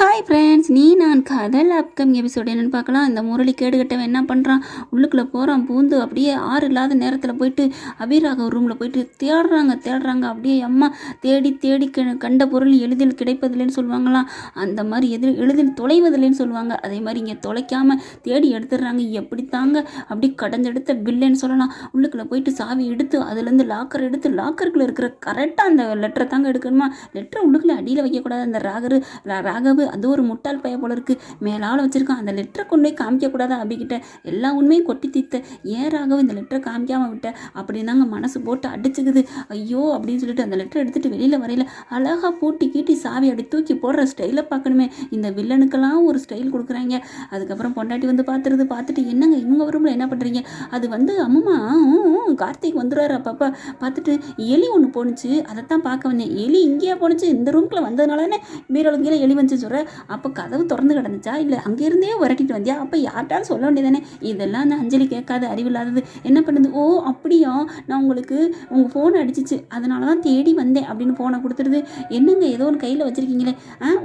Hi friends, நீ நான் காதல் அப்கமிங் எபிசோடு என்னென்னு பார்க்கலாம். இந்த முரளி கேடுகட்டவன் என்ன பண்ணுறான், உள்ளுக்குள்ளே போகிறான். பூந்து அப்படியே ஆறு இல்லாத நேரத்தில் போயிட்டு அபிராக ரூமில் போயிட்டு தேடுறாங்க. அப்படியே அம்மா தேடி தேடி கண்ட பொருள் எளிதில் கிடைப்பதில்லைன்னு சொல்லுவாங்களாம். அந்த மாதிரி எளிதில் தொலைவதில்லைன்னு சொல்லுவாங்க. அதே மாதிரி இங்கே தொலைக்காமல் தேடி எடுத்துடுறாங்க. எப்படி தாங்க அப்படி கடந்தெடுத்த பில்லைன்னு சொல்லலாம். உள்ளுக்குள்ளே போயிட்டு சாவி எடுத்து அதுலேருந்து லாக்கர் எடுத்து லாக்கருக்குள்ளே இருக்கிற கரெக்டாக அந்த லெட்டரை தாங்க எடுக்கணுமா. லெட்டரை உள்ளுக்குள்ளே அடியில் வைக்கக்கூடாது. அந்த ராகவு அது ஒரு முட்டாள் பைய போல இருக்கு, மேலால் வச்சிருக்கான். அந்த லெட்டரை கொண்டு போய் காமிக்கக்கூடாதா அபிகிட்ட. எல்லா உண்மையும் கொட்டி தீர்த்த ஏன் ராகவ இந்த லெட்டரை காமிக்காம விட்ட அப்படின்னாங்க மனசு போட்டு அடிச்சுக்குது. ஐயோ அப்படின்னு சொல்லிட்டு அந்த லெட்டரை எடுத்துட்டு வெளியில வரையில அழகா பூட்டி கீட்டி சாவி அடி தூக்கி போடுற ஸ்டைலை பார்க்கணுமே. இந்த வில்லனுக்கெல்லாம் ஒரு ஸ்டைல் கொடுக்குறாங்க. அதுக்கப்புறம் பொண்டாட்டி வந்து பார்த்துட்டு என்னங்க இவங்க ரூம்ல என்ன பண்றீங்க, அது வந்து அம்மா கார்த்திக் வந்துடுவாரு அப்பப்ப பார்த்துட்டு எலி ஒன்று போணுச்சு, அதைத்தான் பார்க்க வந்தேன். எலி இங்கேயா போணுச்சு, இந்த ரூம்குள்ள வந்ததுனால தானே பீரோலுங்கேயே எலி வந்து சொல்ற. அப்போ கதவு திறந்து கிடந்துச்சா இல்லை அங்கேருந்தே விரட்டிட்டு வந்தியா, அப்போ யார்ட்டாலும் சொல்ல வேண்டியதானே. இதெல்லாம் அந்த அஞ்சலி கேட்காது, அறிவில்லாதது. என்ன பண்ணுது, ஓ அப்படியா, நான் உங்களுக்கு உங்கள் ஃபோன் அடிச்சிச்சு அதனால தான் தேடி வந்தேன் அப்படின்னு ஃபோனை கொடுத்துருது. என்னங்க ஏதோ ஒன்று கையில் வச்சுருக்கீங்களே,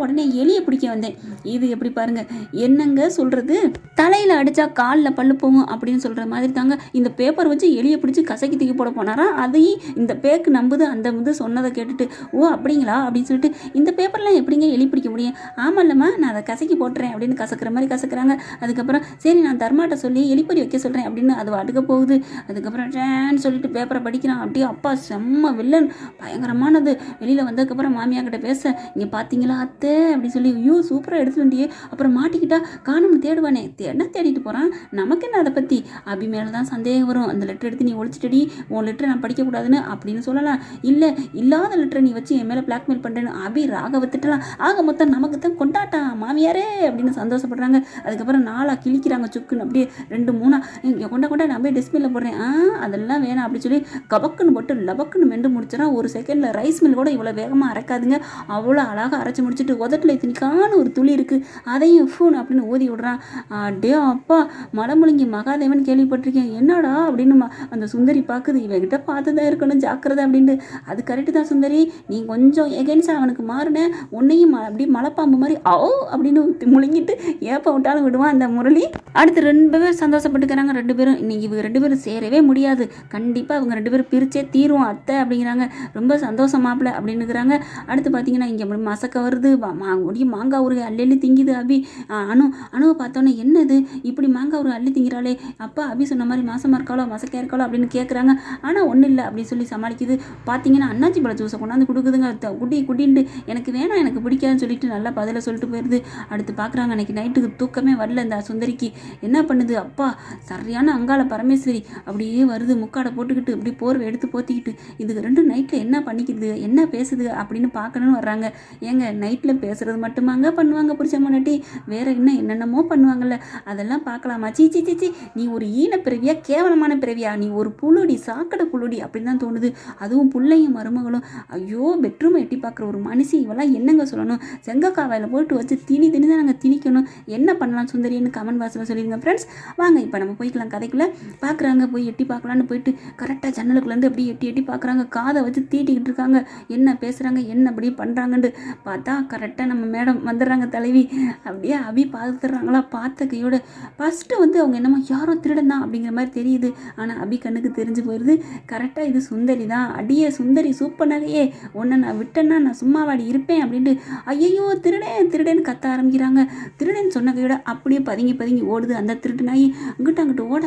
உடனே எலியை பிடிக்க வந்தேன். இது எப்படி பாருங்க, என்னங்க சொல்கிறது, தலையில் அடித்தா காலில் பல்லு போகும் அப்படின்னு சொல்கிற மாதிரி தாங்க. இந்த பேப்பர் வச்சு எலியை பிடிச்சி கசக்கி தூக்கி போட போனாரா, அதையும் இந்த பேக்கு நம்புது. அந்த வந்து சொன்னதை கேட்டுட்டு ஓ அப்படிங்களா அப்படின்னு சொல்லிட்டு இந்த பேப்பர்லாம் எப்படிங்க எலி பிடிக்க முடியும். ஆமாம்லம்மா நான் அதை கசக்கி போட்டுறேன் அப்படின்னு கசக்கிற மாதிரி கசக்கிறாங்க. அதுக்கப்புறம் சரி நான் தர்மாட்ட சொல்லி எலிப்பொறி வைக்க சொல்கிறேன் அப்படின்னு அது அடுக்க போகுது. அதுக்கப்புறம் டேன்னு சொல்லிட்டு பேப்பரை படிக்கிறான். அப்படியே அப்பா செம்ம வில்லன், பயங்கரமானது. வெளியில் வந்ததுக்கப்புறம் மாமியா கிட்ட பேச, இங்கே பார்த்தீங்களா அத்தை அப்படின்னு சொல்லி, ஐயோ சூப்பராக எடுத்துட்டு வண்டியே, அப்புறம் மாட்டிக்கிட்டா காணும் தேடுவானே, தேடிட்டு போகிறான். நமக்கு என்ன அதை பற்றி. அபி மேலே தான் சந்தேகம் வரும். அந்த லெட்டர் எடுத்து நீ ஒழிச்சிட்டடி, உன் லெட்டரை நான் படிக்கக்கூடாதுன்னு அப்படின்னு சொல்லலாம். இல்லை இல்லாத லெட்டரை நீ வச்சு என் மேலே பிளாக்மெயில் பண்ணுறேன்னு அபி ராகவ திட்டலாம். ஆக மொத்தம் நமக்கு தான் கொண்டாட்டம் மாமியாரே அப்படின்னு சந்தோஷப்படுறாங்க. அதுக்கப்புறம் நாளாக கிழிக்கிறாங்க சுக்குன்னு, அப்படியே 2-3 இங்கே கொண்டா நான் போய் டஸ்ட்பினில் போடுறேன், அதெல்லாம் வேணாம் அப்படின்னு சொல்லி கபக்குன்னு போட்டு லபக்குன்னு மெண்டு முடிச்சிடறான். ஒரு செகண்டில் ரைஸ் மில் கூட இவ்வளோ வேகமாக அரைக்காதுங்க. அவ்வளோ அழகாக அரைச்சி முடிச்சுட்டு உதட்டில் இத்தனிக்கான ஒரு துளி இருக்குது, அதையும் ஃபோன் அப்படின்னு ஊதி விடுறான். டே அப்பா மலமுழுங்கி மகாதேவன் கேள்விப்பட்டிருக்கேன், என்னடா அப்படின்னு அந்த சுந்தரி பார்க்குது. இவகிட்ட பார்த்து தான் இருக்கணும் ஜாக்கிரதை அப்படின்ட்டு. அது கரெக்டு தான் சுந்தரி, நீ கொஞ்சம் எகென்ஸாக அவனுக்கு மாறின, உன்னையும் அப்படி மலைப்பாம்பு மாதிரி அப்படின்னு முழுங்கிட்டு ஏப்ப விட்டாலும் விடுவான் அந்த முரளி. அடுத்து 2 பேர் சந்தோஷப்பட்டுக்கிறாங்க. 2 பேரும் இன்னைக்கு இவங்க 2 பேரும் சேரவே முடியாது, கண்டிப்பாக அவங்க 2 பேரும் பிரிச்சே தீரும் அத்தை அப்படிங்கிறாங்க. ரொம்ப சந்தோஷமாப்பில் அப்படின்னுக்கிறாங்க. அடுத்து பார்த்தீங்கன்னா இங்கே மசக்க வருது, மாங்காய் ஊறுகாய் அள்ளி திங்குது அபி. அணுவை பார்த்தோன்னே என்னது இப்படி மாங்காய் ஊறுகாய் அள்ளி திங்கிறாளே, அப்பா அபி சொன்ன மாதிரி மாசமாக இருக்காளோ மசக்கையாக இருக்காளோ அப்படின்னு கேட்குறாங்க. ஆனால் ஒன்றும் இல்லை அப்படின்னு சொல்லி சமாளிக்குது. பார்த்தீங்கன்னா அண்ணாச்சி பழ ஜூஸை கொண்டாந்து கொடுக்குதுங்க. குட்டின்ட்டு எனக்கு வேணாம் எனக்கு பிடிக்காதுன்னு சொல்லிட்டு நல்லா பதில சொல்லிட்டு போயிடுது. அடுத்து பார்க்குறாங்க, அன்றைக்கி நைட்டுக்கு தூக்கமே வரல இந்த சுந்தரிக்கு. என்ன பண்ணுது, அப்பா சரியான அங்காள பரமேஸ்வரி அப்படியே வருது, முக்காடை போட்டுக்கிட்டு இப்படி போர்வை எடுத்து போத்திக்கிட்டு. இதுக்கு 2 நைட்டில் என்ன பண்ணிக்கிது, என்ன பேசுது அப்படின்னு பார்க்கணுன்னு வர்றாங்க. ஏங்க நைட்டில் பேசுகிறது மட்டுமாங்க பண்ணுவாங்க புருஷ முன்னாடி, வேற இன்னும் என்னென்னமோ பண்ணுவாங்கல்ல, அதெல்லாம் பார்க்கலாமா. சீச்சி நீ ஒரு ஈன பிறவியா, கேவலமான பிறவியா, நீ ஒரு புழுடி, சாக்கடை புழுடி அப்படின்னு தான் தோணுது. அதுவும் பிள்ளையும் மருமகளும். ஐயோ பெட்ரூமை எட்டி பார்க்குற ஒரு மனுஷி இவெல்லாம் என்னங்க சொல்லணும். செங்கக்காவையில் போட்டு வச்சு திணி தான் நாங்கள் திணிக்கணும். என்ன பண்ணலாம் சுந்தரின்னு கமெண்ட் பாக்ஸில் சொல்லிடுங்க ஃப்ரெண்ட்ஸ். வாங்க இப்போ நம்ம போய்க்கலாம் கதைக்குள்ளே. பார்க்குறாங்க, போய் எட்டி பார்க்கலான்னு போயிட்டு கரெக்டாக ஜன்னலுக்குள்ளேருந்து அப்படியே எட்டி பார்க்குறாங்க. காதை வச்சு தீட்டிக்கிட்டு இருக்காங்க. என்ன பேசுகிறாங்க என்ன அப்படி பண்ணுறாங்கன்ட்டு பார்த்தா கரெக்டாக நம்ம மேடம் வந்துடுறாங்க, தலைவி. அப்படியே அபி பார்த்துடுறாங்களா. பார்த்த கையோட ஃபஸ்ட்டு வந்து அவங்க என்னமோ யாரோ திருடன் தான் அப்படிங்கிற மாதிரி தெரியுது. ஆனால் அபி கண்ணுக்கு தெரிஞ்சு போயிடுது. கரெக்டாக இது சுந்தரி தான். அடியே சுந்தரி சூப்பர் நகையே, உன்னை நான் விட்டேன்னா நான் சும்மாவாடி இருப்பேன் அப்படின்ட்டு ஐயோ திருடேன்னு கத்த ஆரம்பிக்கிறாங்க. திருடன்னு சொன்ன கையோட அப்படியே பதுங்கி ஓடுது அந்த திருட்டு நாய்.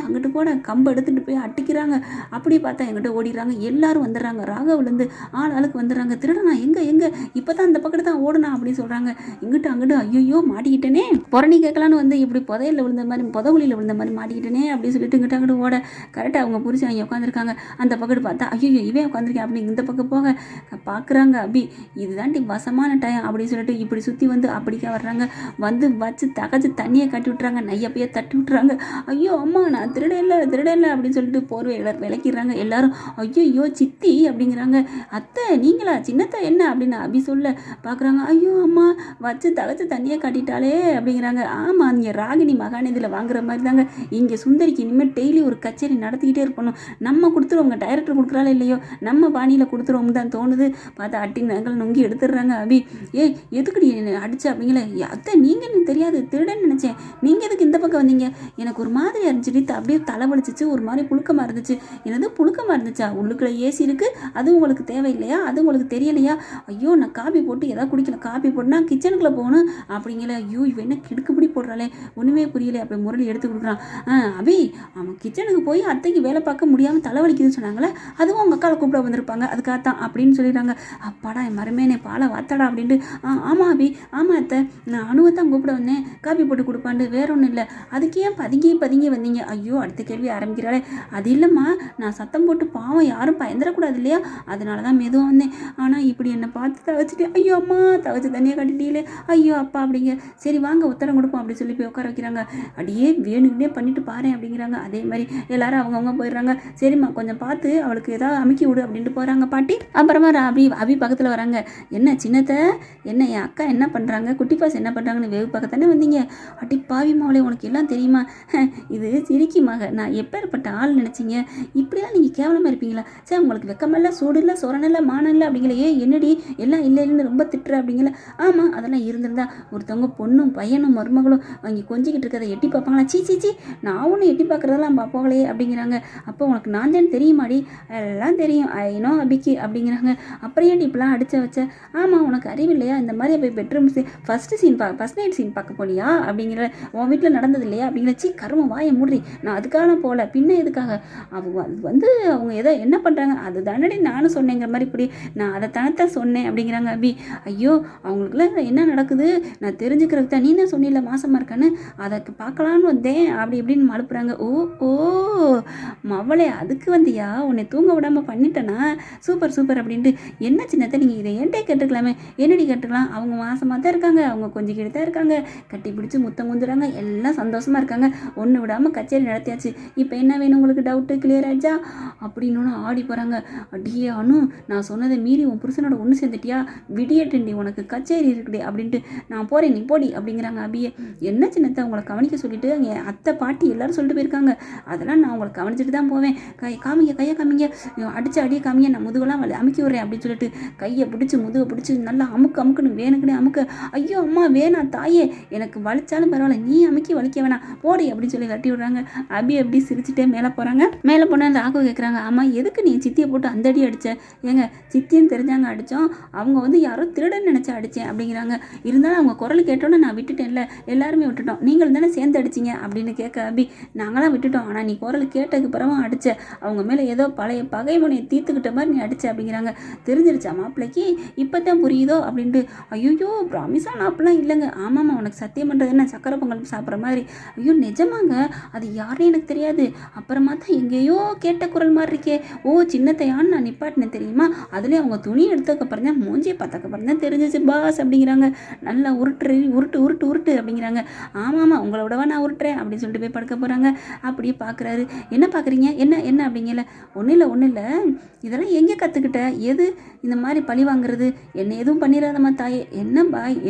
அங்கிட்டு போட கம்பு எடுத்துகிட்டு போய் அட்டிக்கிறாங்க. அப்படியே பார்த்தா எங்கிட்ட ஓடிடுறாங்க. எல்லாரும் வந்துடுறாங்க, ராகவிலேருந்து ஆளுக்கு வந்துடுறாங்க. திருடனா எங்கே இப்போ தான் அந்த பக்கத்து தான் ஓடுனா அப்படின்னு சொல்கிறாங்க. அங்கிட்டு ஐயோ மாட்டிக்கிட்டேனே, புறணி கேட்கலான்னு வந்து இப்படி புதையில விழுந்த மாதிரி புதவுலியில் விழுந்த மாதிரி மாட்டிக்கிட்டேனே அப்படின்னு சொல்லிட்டு அங்கிட்டு ஓட கரெக்டாக அவங்க புரிச்சு அங்கே உட்காந்துருக்காங்க. அந்த பக்கத்து பார்த்தா ஐயோ இவன் உட்காந்துருக்கேன் அப்படின்னு இந்த பக்கம் போக பார்க்குறாங்க. அபி இதுதான்டி வசமான டைம் அப்படின்னு சொல்லிட்டு இப்படி சுற்றி வந்து அப்படிக்கா வர்றாங்க. வந்து வச்சு தகச்சு தண்ணியை கட்டி விட்டுறாங்க, நையப்பையே தட்டி விட்டுறாங்க. ஐயோ அம்மா நான் திருடல அப்படின்னு சொல்லிட்டு போர்வை விளக்கிடுறாங்க. எல்லாரும் ஐயோ சித்தி அப்படிங்கிறாங்க. அத்தை நீங்களா, சின்னத்தை என்ன அப்படின்னு அபி சொல்ல பார்க்குறாங்க. ஐயோ அம்மா வச்சு தகச்சு தண்ணியை கட்டிட்டாலே அப்படிங்கிறாங்க. ஆமாம் இங்கே ராகினி மகாநிதியில் வாங்குற மாதிரி தாங்க இங்கே சுந்தரிக்கு இனிமேல் டெய்லி ஒரு கச்சேரி நடத்திக்கிட்டே இருக்கணும். நம்ம கொடுத்துருவோங்க, டைரக்டர் கொடுக்குறாலே இல்லையோ நம்ம பாணியில் கொடுத்துருவோம் தான் தோணுது. பார்த்தா அட்டி நகல் நொங்கி எடுத்துடுறாங்க. அபி எதுக்குடி அடிச்சா அப்படிங்களே, அத்தை நீங்கள் எனக்கு தெரியாது திருடன் நினச்சேன், நீங்கள் எதுக்கு இந்த பக்கம் வந்தீங்க, எனக்கு ஒரு மாதிரி இருந்துச்சு, அப்படியே தலை வலிச்சிச்சு, ஒரு மாதிரி புழுக்கமாக இருந்துச்சு. என்னது புழுக்கமாக இருந்துச்சா, உள்ளுக்குள்ள ஏசி இருக்குது, அது உங்களுக்கு தேவையில்லையா, அது உங்களுக்கு தெரியலையா, ஐயோ நான் காபி போட்டு ஏதாவது குடிக்கல, காபி போட்டுனா கிச்சனுக்குள்ளே போகணும் அப்படிங்கிற. ஐயோ இவ என்ன கிடுக்குப்படி போடுறாளே, ஒன்றுமே புரியலை. அப்படி முரளி எடுத்து கொடுக்குறான். அபி அவன் கிச்சனுக்கு போய் அத்தைக்கு வேலை பார்க்க முடியாமல் தலைவலிக்குதுன்னு சொன்னாங்களே, அதுவும் அவங்க அக்காவை கூப்பிட வந்திருப்பாங்க, அதுக்காகத்தான் அப்படின்னு சொல்லிடுறாங்க. அப்பாடா என் மருமேனே பாலை வாத்தாடா அப்படின்ட்டு. ஆமாம் அபி, ஆமாம் அத்தை, நான் அணுவை தான் கூப்பிட வந்தேன், காபி போட்டு கொடுப்பாண்டு, வேற ஒன்றும் இல்லை. அதுக்கு ஏன் பதுங்கி வந்தீங்க? ஐயோ அடுத்த கேள்வி ஆரம்பிக்கிறாளே. அது இல்லைம்மா, நான் சத்தம் போட்டு பாவம் யாரும் பயந்துடக்கூடாது இல்லையா, அதனால தான் மெதுவாக வந்தேன். ஆனால் இப்படி என்னை பார்த்து தவச்சிட்டு, ஐயோ அம்மா தவச்சு தண்ணியை கட்டிட்டீங்களே, ஐயோ அப்பா அப்படிங்க. சரி வாங்க உத்தரம் கொடுப்போம் அப்படி சொல்லி போய் உட்கார வைக்கிறாங்க. அடியே வேணுக்குன்னே பண்ணிட்டு பாரு அப்படிங்கிறாங்க. அதே மாதிரி எல்லாரும் அவங்கவுங்க போயிடுறாங்க. சரிம்மா கொஞ்சம் பார்த்து அவளுக்கு ஏதாவது அமுக்கி விடு அப்படின்ட்டு போகிறாங்க பாட்டி. அப்புறமா அபி பக்கத்தில் வராங்க. என்ன சின்னத்தை, என்ன என் அக்கா என்ன பண்ணுறாங்க, குட்டி பாஸ் என்ன பண்ணுறாங்கன்னு வேவு பக்கத்தானே வந்தீங்க. அடி பாவி மாவளே உனக்கு எல்லாம் தெரியுமா, இது சிரிக்கிமாக நான் எப்பேற்பட்ட ஆள் நினச்சிங்க, இப்படிலாம் நீங்கள் கேவலமாக இருப்பீங்களா, சரி உங்களுக்கு வெக்கமில்ல சூடு இல்லை சொரணல்ல மானம் இல்லை அப்படிங்களே, என்னடி எல்லாம் இல்லை இல்லைன்னு ரொம்ப திட்டுற அப்படிங்கள. ஆமாம் அதெல்லாம் இருந்திருந்தா ஒருத்தவங்க பொண்ணும் பையனும் மருமகளும் அவங்க கொஞ்சிக்கிட்டு இருக்கிறத எட்டி பார்ப்பாங்களா, சீ நான் ஒன்று எட்டி பார்க்குறதெல்லாம் பார்ப்பாங்களே அப்படிங்கிறாங்க. அப்போ உனக்கு நான் தான் தெரியுமாடி, எல்லாம் தெரியும் ஐனோ அபிக்கு அப்படிங்கிறாங்க. அப்புறம் ஏன்டி இப்பெல்லாம் அடிச்ச வச்ச, ஆமாம் உனக்கு அறிவு இல்லையா, இந்த மாதிரி போய் பெட்ரூம் ஃபர்ஸ்ட் நைட் சீன் பார்க்க போனியா அப்படிங்கிற, உன் வீட்டில் நடந்தது இல்லையா அப்படிங்கிற. கரும வாயை மூடி, நான் அதுக்காக போகல, பின்ன எதுக்காக, அவங்க அது அவங்க ஏதோ என்ன பண்ணுறாங்க அது தானடி நானும் சொன்னேங்கிற மாதிரி, இப்படி நான் அதை தனத்தான் சொன்னேன் அப்படிங்கிறாங்க அபி. ஐயோ அவங்களுக்குலாம் என்ன நடக்குது நான் தெரிஞ்சுக்கிறதுக்கு தான், நீ தான் சொன்னில மாசமாக இருக்கான்னு, அதை பார்க்கலான்னு வந்தேன் அப்படி இப்படின்னு மழுப்புறாங்க. ஓ மவளே அதுக்கு வந்தியா, உன்னை தூங்க விடாமல் பண்ணிட்டேனா, சூப்பர் அப்படின்ட்டு. என்ன சின்னத்தை நீங்கள் இதை ஏன்ட்டே கேட்டுக்கலாமே, என்னடி கேட்டுக்கலாம், அவங்க மாசமாக தான் இருக்காங்க, அவங்க கொஞ்சம் கிட்ட தான் இருக்காங்க, கட்டி பிடிச்சி முத்தம் குந்துறாங்க, எல்லாம் சந்தோஷமாக இருக்காங்க, ஒன்று விடாமல் கச்சேரி நடத்தியாச்சு, இப்போ என்ன வேணும் உங்களுக்கு, டவுட்டு கிளியர் ஆயிடுச்சா அப்படின்னு ஆடி போகிறாங்க. அடியே அனு நான் சொன்னதை மீறி உன் புருஷனோட ஒன்று சேர்ந்துட்டியா, விடியட்டண்டி உனக்கு கச்சேரி இருக்குடி அப்படின்ட்டு, நான் போகிறேன் நீ போடி அப்படிங்கிறாங்க அபியே. என்ன சின்னத்தை உங்களை கவனிக்க சொல்லிட்டு என் அத்தை பாட்டி எல்லாரும் சொல்லிட்டு போயிருக்காங்க, அதெல்லாம் நான் உங்களை கவனிச்சுட்டு தான் போவேன், கையை காமிங்க அடிச்சு அடியே காமிங்க, நான் முதுகெல்லாம் அமுக்கி விட்றேன் அப்படின்னு சொல்லிட்டு கையை பிடிச்சி முதுகை பிடிச்சி நல்லா அமுக்குன்னு வேணுக்குன்னு அமுக்க. ஐயோ அம்மா வேணாம் தாயே, எனக்கு வலிச்சாலும் பரவாயில்ல, நீ அமுக்கி வலிக்க வேணாம் போடி அப்படின்னு சொல்லி கட்டி விடுறாங்க. அபி எப்படி சிரிச்சுட்டே மேலே போகிறாங்க. மேலே போனால் ராகு கேட்குறாங்க, ஆமாம் எதுக்கு நீ சித்தியை போட்டு அந்த அடி அடித்த, ஏங்க சித்தின்னு தெரிஞ்சாங்க அடித்தோம், அவங்க யாரோ திருடன் நினச்சி அடித்தேன் அப்படிங்கிறாங்க. இருந்தாலும் அவங்க குரல் கேட்டோன்னே நான் விட்டுட்டேன்ல, எல்லாருமே விட்டுட்டோம், நீங்களும் தானே சேர்ந்து அடிச்சிங்க அப்படின்னு கேட்க அபி. நாங்களாம் விட்டுட்டோம், ஆனால் நீ குரல் கேட்டதுக்கு பிறகு அடித்த, அவங்க மேலே ஏதோ பழைய பகைமுனையை தீர்த்துக்கிட்ட மாதிரி நீ அடித்த அப்படிங்கிறாங்க. தெரிஞ்சிருச்சா மாப்பிள்ளைக்கு இப்போ தான் புரியுதோ அப்படின்ட்டு. ஐயோ ப்ராமிஸா நான் அப்படிலாம் இல்லைங்க, ஆமாம்மா உனக்கு சத்தியம் பண்ணுறது என்ன சக்கரை பொங்கல் சாப்பிட்ற மாதிரி. ஐயோ நிஜமாங்க அது யாருன்னு எனக்கு தெரியாது, அப்புறமா தான் எங்கேயோ கேட்ட குரல் மாதிரி இருக்கே, ஓ சின்னத்தையான்னு நான் நிப்பாட்டினேன் தெரியுமா, அதுலேயே அவங்க துணி எடுத்ததுக்கப்புறம் தான் மூஞ்சியை பார்த்ததுக்கப்புறம் தான் தெரிஞ்சிச்சு பாஸ் அப்படிங்கிறாங்க. நல்லா உருட்டு அப்படிங்கிறாங்க. ஆமாம்மா உங்களோடவா நான் உருட்டுறேன் அப்படின்னு சொல்லிட்டு போய் படுக்க போகிறாங்க. அப்படியே பார்க்குறாரு. என்ன பார்க்குறீங்க, என்ன அப்படிங்கல. ஒன்றும் இல்லை இதெல்லாம் எங்கே கற்றுக்கிட்ட, எது இந்த மாதிரி பழி வாங்குறது, என்ன எதுவும் பண்ணிடாதம்மா தாயே,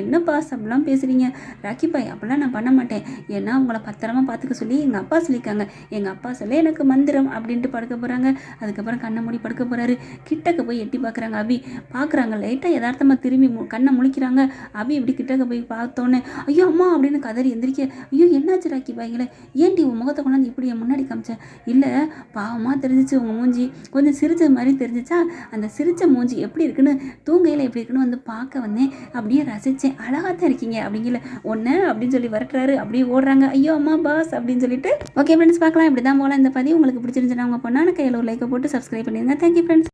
என்ன பாஸ் அப்படிலாம் பேசுகிறீங்க, ராக்கி பாய் அப்படிலாம் நான் பண்ண மாட்டேன், ஏன்னா உங்களை பத்திரமா பார்த்துக்க சொல்லி எங்கள் அப்பா சொல்லியிருக்காங்க, எங்கள் அப்பா சொல்ல எனக்கு மந்திரம் அப்படின்ட்டு படுக்க போகிறாங்க. அதுக்கப்புறம் கண்ணை மூடி படுக்க போகிறாரு. கிட்டக்க போய் எட்டி பார்க்குறாங்க அபி. பார்க்குறாங்க லைட்டாக யதார்த்தமாக திரும்பி கண்ணை முழிக்கிறாங்க. அபி இப்படி கிட்டக்க போய் பார்த்தோன்னே ஐயோ அம்மா அப்படின்னு கதறி எந்திரிக்க. ஐயோ என்னாச்சு ராக்கி பாய்களே, ஏன்டி உன் முகத்தை கொண்டாந்து இப்படி என் முன்னாடி காமிச்சேன், இல்லை பாவமாக தெரிஞ்சிச்சு உங்கள் மூஞ்சி, கொஞ்சம் சிரிச்ச மாதிரி தெரிஞ்சிச்சா, அந்த சிரிச்ச மூஞ்சி எப்படி இருக்குன்னு தூங்கையில் எப்படி இருக்குன்னு வந்து பார்க்க வந்தேன், அப்படியே ரசித்தேன், அழகாக தான் இருக்கீங்க அப்படிங்கல ஒன்று அப்படின்னு சொல்லி வரட்டுறாரு. அப்படியே ஓடுறாங்க. ஐயோ அம்மா பாஸ் அப்படின்னு சொல்லிட்டு. ஓகே ஃப்ரெண்ட்ஸ் பார்க்கலாம், இப்படி தான் போகலாம். இந்த பதிவு உங்களுக்கு பிடிச்சிருந்துச்சுன்னா உங்கள் பொண்ணான கையில் ஒரு லைக்கை போட்டு சப்ஸ்கிரைப் பண்ணிடுங்க. Thank you friends.